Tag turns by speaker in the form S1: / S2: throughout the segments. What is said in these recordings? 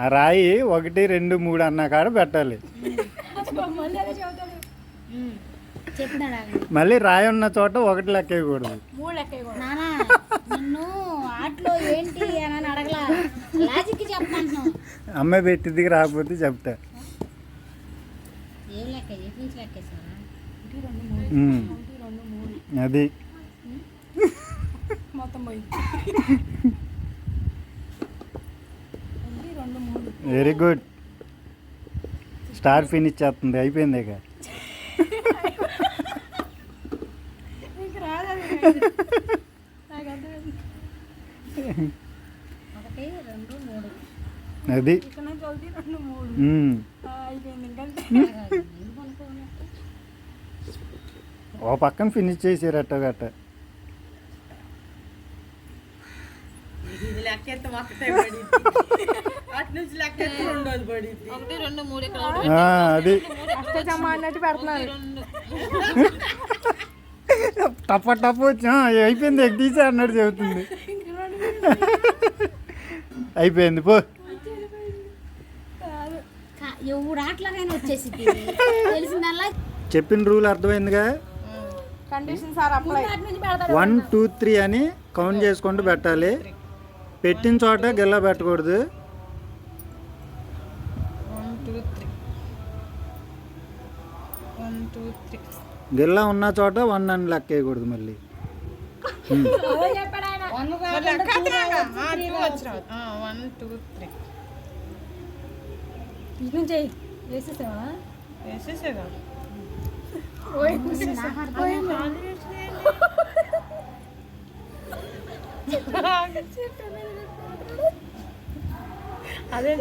S1: ఆ రాయి 1 2 3 అన్న కాడ పెట్టాలి. మళ్ళీ రాయి ఉన్న చోట 1 లెక్కేయకూడదు. అమ్మాయి పెట్టింది రాకపోతే చెప్తా. అది వెరీ గుడ్. స్టార్ ఫినిష్ చేస్తుంది. అయిపోయింది ఇక. అది ఓ పక్కన ఫినిష్ చేసారు అట్ట గట్ట. అది టప్ప టప్ప వచ్చి అయిపోయింది ఎగ్ తీసే అన్నట్టు చెబుతుంది. అయిపోయింది పో. చెప్పిన రూల్ అర్థమైందిగా. 1 2 3 అని కౌంట్ చేసుకుంటూ పెట్టాలి. పెట్టిన చోట గిల్ల పెట్టకూడదు. గిల్ల ఉన్న చోట 1 అని లెక్క వేయకూడదు. మళ్ళీ
S2: అదే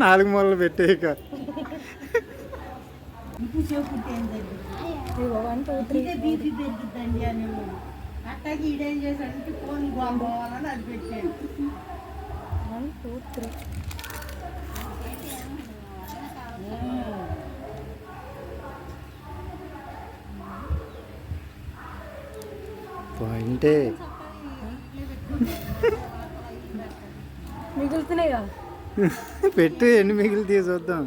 S1: 4 మూలలు పెట్టేయక.
S2: అట్టాకి ఈడేం చేశాడంటే ఫోన్ బాగుండాలని అది పెట్టాడు. 1 2 3
S1: పాయింటే
S2: మిగులుతున్నాయి కదా.
S1: పెట్టు ఎన్ని మిగిలి చూద్దాం.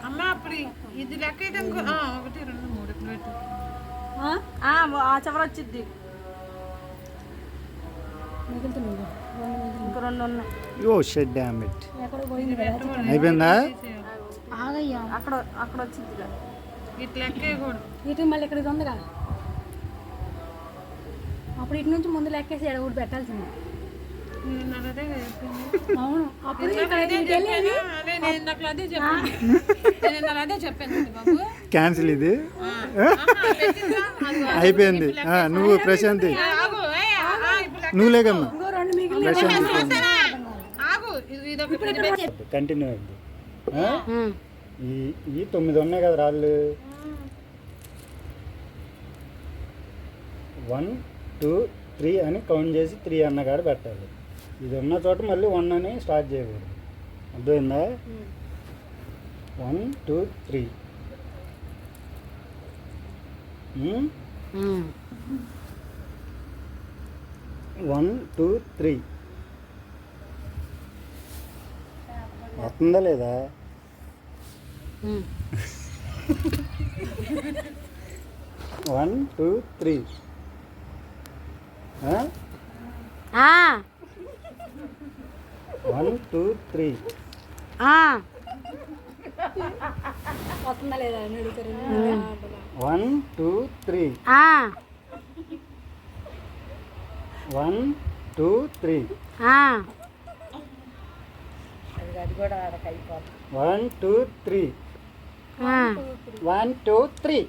S2: అమ్మ అప్పుడు ఇది లెక్క 1 2 3 ప్లేట్ చివరి వచ్చింది. ఇంకా 2 ఉన్నాయి.
S1: ఓ షెడ్ డామ్ ఇట్. అయిపోయిందా?
S2: అక్కడ అక్కడ వచ్చింది. ఇట్లా లెక్కేయకూడదు.
S3: ఇటు మళ్ళీ ఇక్కడ ఉంది కదా. అప్పుడు ఇటు నుంచి ముందు లెక్కేసి ఎడ కూడా పెట్టాల్సింది. అవును అప్పుడు
S1: క్యాన్సిల్. ఇది అయిపోయింది. నువ్వు ప్రశాంతి నువ్వు లేకమ్మా. కంటిన్యూ అయింది. ఈ 9 ఉన్నాయి కదా రాళ్ళు. 1 2 3 అని కౌంట్ చేసి 3 అన్న కాడ పెట్టాలి. ఇది ఉన్న చోట మళ్ళీ 1 అని స్టార్ట్ చేయకూడదు. అర్థమైందా? 1 2 3 1 2 3 వస్తుందా లేదా? 1 2 3 1 2 3
S3: వస్తుందా లేదా అని అడుగుతారు.
S1: 1 2 3 1 2 3
S2: అది కూడా ఆడక అయిపోతుంది.
S1: 1 2 3 1 2 3